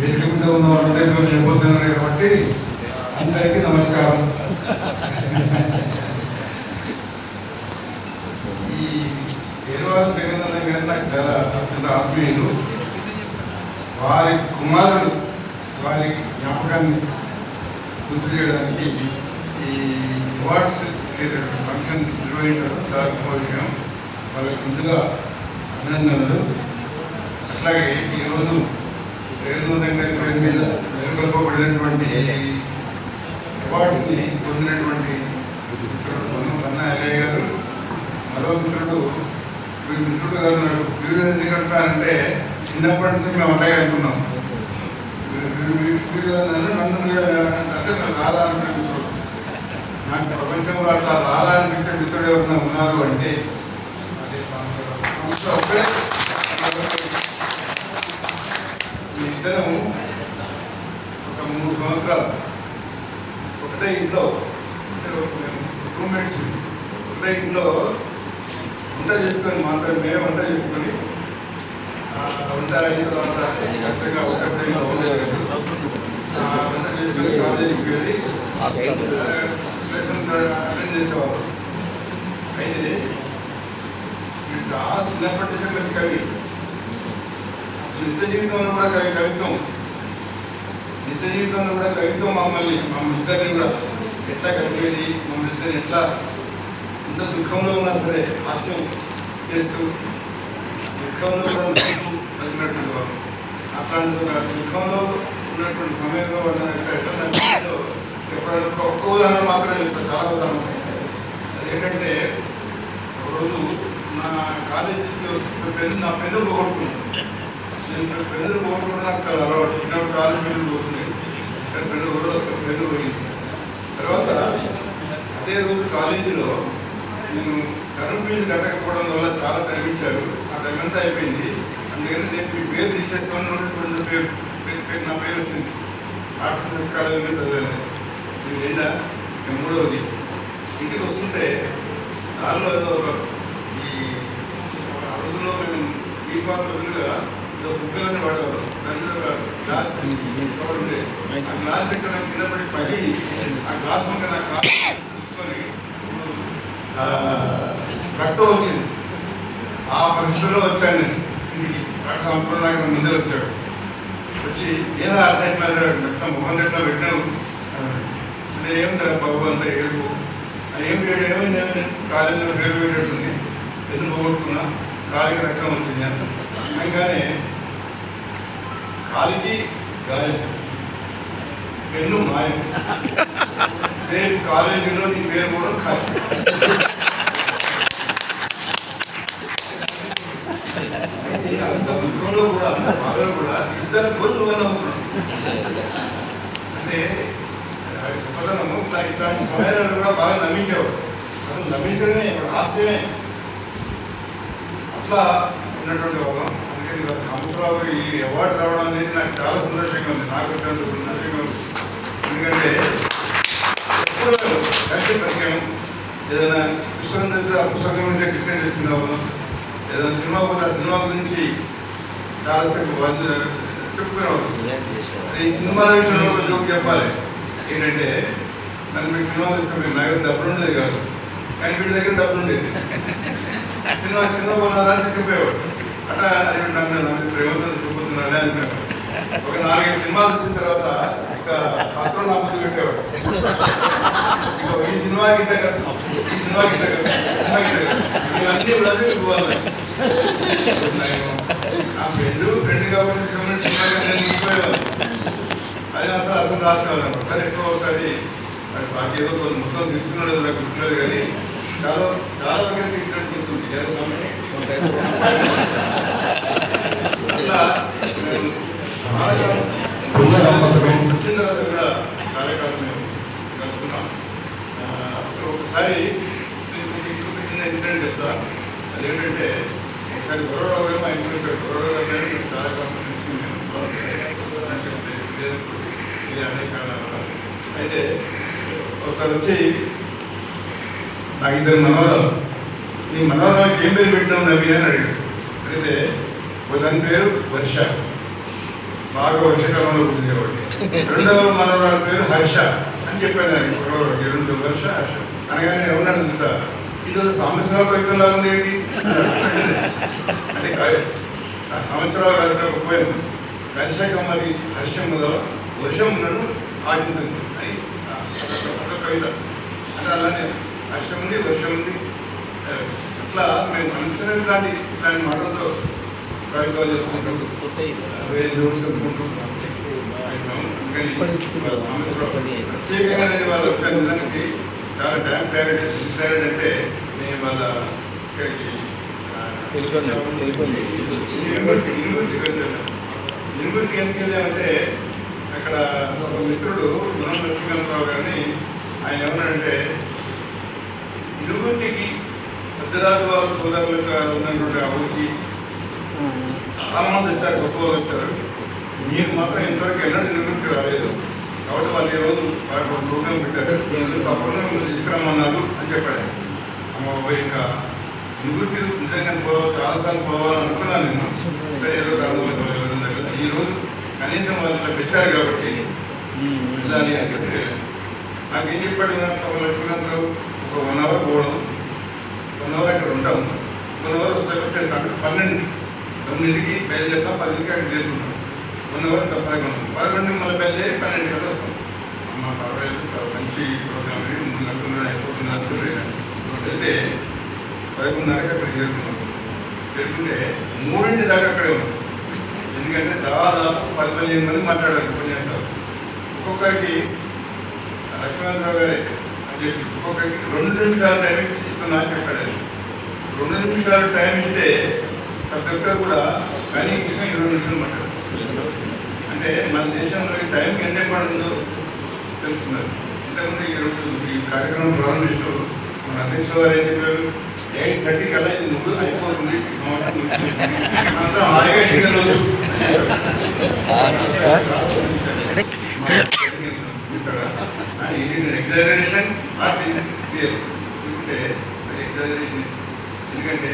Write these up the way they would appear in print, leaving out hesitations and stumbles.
వేదిక మీద ఉన్న వాళ్ళందరూ చెప్పొద్దున్నారు కాబట్టి అందరికీ నమస్కారం. ఈ పేరువారు జగన్నాథం గారు నాకు చాలా అత్యంత ఆత్మీయులు. వారి కుమారుడు వారి జ్ఞాపకాన్ని గుర్తు చేయడానికి ఈ అవార్డ్స్ ఫంక్షన్ నిర్వహించడం చాలా గొప్ప విషయం. వాళ్ళకి ముందుగా అభినందనలు. అట్లాగే ఈరోజు జగన్నాథం గారి పేరు మీద నెలకొల్పబడినటువంటి అవార్డ్స్ని పొందినటువంటి మిత్రుడు కన్నా అలయ్య గారు, మరో మిత్రుడు వీరి మిత్రుడు గారు నాకు వీడు ఎందుకు అంటారంటే చిన్నప్పటి నుంచి మేము అన్నయ్య అనుకున్నాం. వీడు నన్ను అంటే నాకు రాధా అనిపించే మిత్రుడు. నాకు ప్రపంచంలో అట్లా రాధా అనిపించే మిత్రుడు ఎవరైనా ఉన్నారు అంటే అదే సంస్థ ఒక్కడే. ఇద్దరం ఒక 3 సంవత్సరాలు ఒకటే ఇంట్లో రూమ్మేట్స్ ఒకటే ఇంట్లో వంట చేసుకొని మాత్రం మేమే వంట చేసుకొని వంట అయిన తర్వాత కష్టంగా ఒకటే వంట చేసుకొని కాలేజీకి వెళ్ళి లెసన్స్ అటెండ్ చేసేవారు. అయితే వీడు చాలా చిన్నప్పటి నుంచి మంచి కవి. నిత్య జీవితంలో కూడా కవిత్వం మమ్మల్ని ఇద్దరిని కూడా ఎట్లా కలిపేది, మమ్మల్ని ఇద్దరిని ఎట్లా ఇంత దుఃఖంలో ఉన్నా సరే హాస్యం చేస్తూ దుఃఖంలో కూడా బతికినటువంటి వారు. అట్లాంటి దుఃఖంలో ఉన్నటువంటి సమయంలో ఎప్పుడైనా ఒక్క ఉదాహరణ మాత్రమే చెప్తాను, చాలా ఉదాహరణ. అదేంటంటే ఒకరోజు నా కాలేజీకి వస్తున్న నా పెన్ను పోగొట్టుకున్నాను. నేను పెన్నులు పోగొట్టుకుంటే నాకు చాలా అలవాటు. చిన్నప్పుడు కాలేజీ పెన్నులు పోతుంది, పెన్ను పోయింది. తర్వాత అదే రోజు కాలేజీలో నేను కరెంట్ ఫీజు కట్టకపోవడం వల్ల చాలా టైం ఇచ్చారు. ఆ టైం అంతా అయిపోయింది. అందుకని నేను మీ పేరు తీసేస్తామని నోటీస్ పేరు నా పేరు వచ్చింది. ఆర్ట్స్ కాలేజీలో చదివాను. నేను నిండా మూడవది. ఇంటికి వస్తుంటే దానిలో ఏదో ఒక ఆ రోజుల్లో మేము ఈ పాత్ర బదులుగా బుగ్గలని వాడేవారు. దాని మీద ఒక గ్లాస్ కవర్ ఉండే. ఆ గ్లాస్ ఎక్కడ కిందపడి పడి ఆ గ్లాస్ మీద నా కాలు తీసుకొని కట్టు వచ్చింది. ఆ పరిస్థితుల్లో వచ్చాను నేను ఇంటికి. 2 సంవత్సరాలు నాకు ముందే వచ్చాడు. వచ్చి ఏదో అర్థం మొత్తం ముఖం ఎట్లా పెట్టావు అంటే ఏముంటారు బాబు అంతా ఏడుపు. ఏమైంది కాలేజీలో పేరు పెట్టేటుంది, ఎందుకు పోగొట్టుకున్నా, కాలికి రక్తం వచ్చింది అంత. అనగానే కాలికి గాయం, పెన్ను మాయం, రేపు కాలేజీలో నీ పేరు కూడా ఖాళీ. అంత దుఃఖంలో కూడా అంత బాధలో కూడా ఇద్దరు గొంతులు నవ్వుకున్నాం. అంటే గొప్పతనము ఇట్లాంటి సమయాలలో కూడా బాగా నమ్మించేవాడు. అసలు నమ్మించడమే ఇప్పుడు హాస్యమే. అట్లా ఉన్నటువంటి ఒక అందుకని హంసరావు ఈ అవార్డు రావడం అనేది నాకు చాలా సంతోషంగా ఉంది. నాకు చాలా సంతోషంగా ఉంది. ఎందుకంటే ఎప్పుడు కలిసి పరిచయం, ఏదైనా పుస్తకం చదివితే ఆ పుస్తకం నుంచే కృష్ణ తెలిసిందాము, ఏదైనా సినిమా పోతే ఆ సినిమా గురించి చాలా చెప్పుకునేవాడు. ఈ సినిమాల విషయంలో ఒక జోక్ చెప్పాలి. ఏంటంటే నన్ను మీకు సినిమా చూస్తే మీరు నా దగ్గర డబ్బులు ఉండేది కాదు, కానీ వీడి దగ్గర డబ్బులు ఉండేది. సినిమా పోయినా తీసుకుపోయేవాడు. అట్లా నన్ను ప్రేమతో తీసుకుపోతున్నాడే అనుకున్నాడు. ఒక 4-5 సినిమాలు వచ్చిన తర్వాత ఒక పత్రం నా ముందు పెట్టేవాడు. ఈ సినిమా గిట్ట ఖర్చు, ఈ సినిమా గిట్ట ఖర్చు, ఇవన్నీ కూడా పోవాలి. నా ఫ్రెండ్ కాబట్టి సినిమా పోయేవాడు. అది అసలు రాసేవాడు అనమాట. సరే ఎక్కువ ఒకసారి నాకేదో కొంత మొత్తం తీసుకున్నాడు నాకు గుర్తులేదు, కానీ చాలా చాలా దగ్గర తీసుకున్నట్టు గుర్తుంది. అట్లా వచ్చిన తర్వాత కూడా కార్యకాలం మేము కలుస్తున్నాం. ఒకసారి ఇంకొక చిన్న ఇన్సిడెంట్ చెప్తా. అదేంటంటే ఒకసారి గొరవరావు గారు మా ఇంటికి వచ్చారు. గొరవరావు గారు కార్యక్రమం తెలిసింది అనేక కారణాలు. అయితే ఒకసారి వచ్చి నాకు 2 మనవరాలు, నీ మనవరాలకి ఏం పేరు పెట్టినావు నవ్వి అని అడిగాడు. అడిగితే దాని పేరు వర్ష, బాగా వర్షకాలంలో పుట్టింది కాబట్టి. రెండవ మనవరాల పేరు హర్ష అని చెప్పాను ఆయన కుర్రవాడికి. 2 వర్ష హర్ష అనగానే ఏమన్నాడు తెలుసా, ఇది సంవత్సరాల కవితలాగా ఉంది ఏంటి అంటే ఆ సంవత్సరాలు రాసిన ఒక పోయిన కర్షక మరి హర్షములో వర్షములను ఆడింది అని ఒక కవిత. అంటే అలానే హర్షం ఉంది, వర్షం ఉంది. అట్లా మేము అనుసరణ ఇట్లాంటి మాటలతో కవిత్వాలు చెప్పుకుంటాం, ప్రత్యేకంగా వాళ్ళు నిజానికి చాలా టైం ప్లానెట్ అంటే నేను వాళ్ళ ఇనుగుర్తికి ఎందుకు వెళ్ళామంటే అక్కడ ఒక మిత్రుడు గుణం లక్ష్మీకాంతరావు గారిని ఆయన ఏమన్నాడంటే, ఇనుగుర్తికి పెద్దరాజు వాళ్ళ సోదరులుగా ఉన్నటువంటి ఆ ఊరికి చాలా మంది వచ్చారు, గొప్ప వచ్చారు. మీరు మాత్రం ఇంతవరకు ఎన్నడూ ఇనుగుర్తికి రాలేదు కాబట్టి వాళ్ళు ఈరోజు వాళ్ళకి ఒక ప్రోగ్రాం పెట్టారు, తప్పకుండా మీరు తీసుకురమ్మన్నారు అని చెప్పాడు. అమ్మ ఇంకా ఇనుగుర్తి నిజంగా చాలాసార్లు పోవాలనుకున్నాను నేను, సరే ఏదో కారణం ఈరోజు కనీసం వాళ్ళు పెట్టారు కాబట్టి వెళ్ళాలి అని చెప్పి నాకేం చెప్పాడు లక్ష్మీకాంతరావు, ఒక 1 hour పోవడం, 1 hour అక్కడ ఉంటాం, 1 hour వచ్చేస్తాను 9కి బయలుదేరుతాం, 10కి అక్కడ చేరుకుంటాం, 1 hour తప్పగా ఉంటాం, 11కి మళ్ళీ బయలుదేరి 12కి వస్తాం. అమ్మ పర్వాలేదు, చాలా మంచి ప్రోగ్రామ్, 3 గంటలు అయిపోతున్నారు. అయితే 11:30కి అక్కడ చేరుకున్నాం. చేరుకుంటే 3 దాకా అక్కడే ఉన్నాం. ఎందుకంటే దాదాపు 10-15 మంది మాట్లాడారు ఉపన్యాసాలు. ఒక్కొక్కరికి లక్ష్మీకాంతరావు గారే అని చెప్పి ఒక్కొక్కరికి 2 నిమిషాలు టైం ఇస్తున్నా అని చెప్పాడు. 2 నిమిషాలు టైం ఇస్తే ప్రతి ఒక్కరు కూడా కనీసం 20 నిమిషాలు మాట్లాడారు. అంటే మన దేశంలో ఈ టైంకి ఎంత పడుతుందో తెలుస్తున్నారు. ఇంతకుముందు ఈ కార్యక్రమం ప్రారంభిస్తూ మన అధ్యక్షుల వారు ఏం చెప్పారు, 8:30 కల్లా ఇది నువ్వు అయిపోతుంది, ఈ సంవత్సరం అంతా హాయిగా ఇంటికెళ్ళవచ్చు. ఇది ఎగ్జాజరేషన్ అంటే అది ఎగ్జాజరేషన్. ఎందుకంటే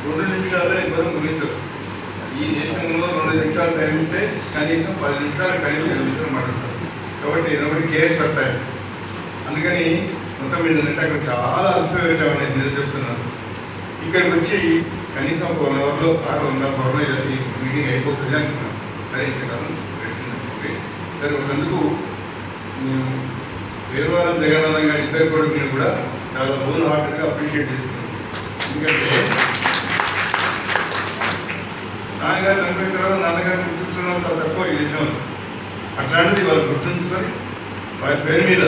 2 నిమిషాల్లో ఇవ్వడం ముగించదు. ఈ దేశంలో 2 నిమిషాలు టైం ఇస్తే కనీసం 10 నిమిషాలు కనీసం 20 నిమిషాలు మాట్లాడతారు. కాబట్టి నోబడి కేర్స్ ఫర్ టైం. అందుకని మొత్తం మీద అక్కడ చాలా అలసిపోయాం అనేది మీద చెప్తున్నాను. ఇక్కడికి వచ్చి కనీసం ఒక 1 hourలో 1.5 hourలో ఈ మీటింగ్ అయిపోతుంది అనుకున్నాను. సరే ఇంతకాలం గడిచింది. సరే ఒకందుకు మేము వీరవారం జగన్నాథం గారి ఇద్దరు కొడుకుని కూడా చాలా హోల్ హార్టెడ్గా అప్రిషియేట్ చేస్తున్నాం. ఎందుకంటే నాన్నగారు చనిపోయిన తర్వాత నాన్నగారిని గుర్తుంచుకున్న చాలా తక్కువ ఈ దేశంలో. అట్లాంటిది వాళ్ళు గుర్తుంచుకొని వారి పేరు మీద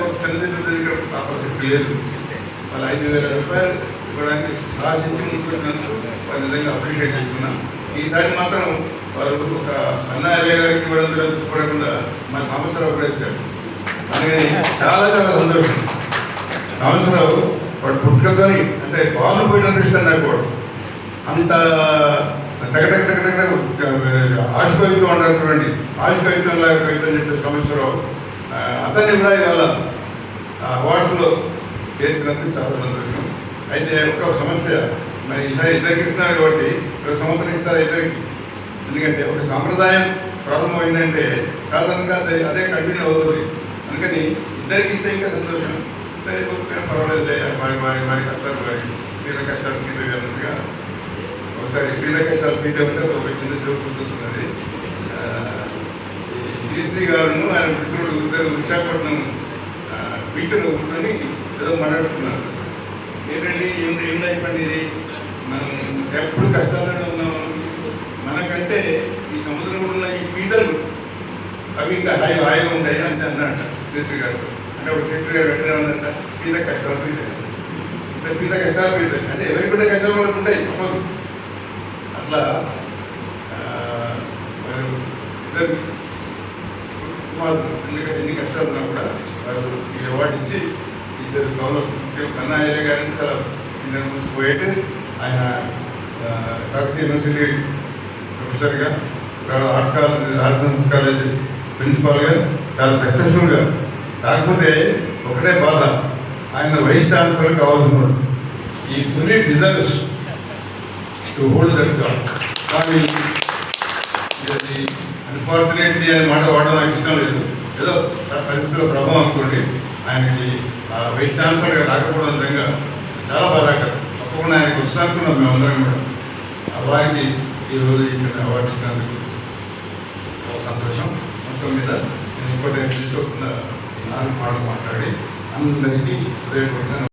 ఒక చిన్నదిగా ఆపర్చునిటీ లేదు. వాళ్ళు 5,000 రూపాయలు ఇవ్వడానికి ఆశించి ముందుకు వారి నిజంగా అప్రిషియేట్ చేస్తున్నాం. ఈసారి మాత్రం వారు ఒక అన్నయ్య గారికి ఇవ్వడం చూడకుండా మా సాంబశివరావు కూడా ఇచ్చారు. అందుకని చాలా చాలా సంతోషం. సాంబశివరావు వాడు పుట్టుకతోని అంటే బాగులు పోయిన ఇష్టం నాకు వాడు అంత ఆశకవిత్వం అంటారు చూడండి, ఆశకవిత్వం లాగా కవిత్వం చెప్పే సాంబశివరావు అతన్ని కూడా ఇవాళ అవార్డ్స్లో చేర్చినందుకు చాలా సంతోషం. అయితే ఒక సమస్య, మరి ఈసారి ఇద్దరికి ఇస్తున్నారు కాబట్టి ప్రతి సంవత్సరం ఇస్తారు ఇద్దరికి. ఎందుకంటే ఒక సాంప్రదాయం ప్రారంభమైందంటే సాధారణంగా అదే కంటిన్యూ అవుతుంది. అందుకని ఇద్దరికి ఇస్తే ఇంకా సంతోషం. పర్వాలేదు, వారి కష్టాలు మీద కష్టాలు మీద అన్నట్టుగా ఒకసారి మీద కష్టాలు మీద ఉంటే ఒక చిన్న జోక్ గుర్తొస్తున్నది. శ్రీశ్రీ గారును ఆయన మిత్రుడు ఇద్దరు విశాఖపట్నం బీచ్లో కూర్చొని ఏదో మాట్లాడుతున్నారు. ఏంటండి ఏం అయిపోయింది ఇది, మనం ఎప్పుడు కష్టాల్లోనే ఉన్నాము, మనకంటే ఈ సముద్రంలో ఉన్న ఈ పీతలు అవి ఇంకా హాయిగా ఉంటాయి అని అన్నట శ్రీశ్రీ గారు. అంటే అప్పుడు శ్రీశ్రీ గారు వెంటనే ఉందంట, పీత కష్టాలు పీత పీత కష్టాలు పీత అంటే ఎవరికి కూడా కష్టాలు వాళ్ళకు ఉంటాయి తప్పదు. అట్లా ఇద్దరు ఎందుకంటే ఎన్ని కష్టాలు ఉన్నా కూడా వాళ్ళు ఈ అవార్డు ఇచ్చి ఇద్దరు గౌరవ కన్నయ్య గారిని చాలా సీనియర్ నుంచి పోయేట్టు ఆయన కాకతీయ యూనివర్సిటీ ప్రొఫెసర్గా, ఆర్ట్స్ సైన్స్ కాలేజ్ ప్రిన్సిపాల్గా చాలా సక్సెస్ఫుల్గా. కాకపోతే ఒకటే బాధ, ఆయన వైస్ ఛాన్సలర్ కావాల్సినాడు. He fully deserves to hold that job. కానీ ఇది అన్ఫార్చునేట్లీ అనే మాట వాడడం నాకు ఇష్టం లేదు. ఏదో పరిస్థితుల ప్రభావం అనుకోండి, ఆయనకి వైస్ ఛాన్సలర్గా రాకపోవడం నిజంగా చాలా బాధాకరం. తప్పకుండా ఆయనకు వస్తానుకున్నాం మేమందరం కూడా. వారికి ఈరోజు ఇచ్చిన అవార్డు ఇచ్చినందుకు సంతోషం. మొత్తం మీద నేను ఇంపార్టెంట్ తీసుకోకుండా 4 మాటలు మాట్లాడి అందరికీ హృదయపూర్వకంగా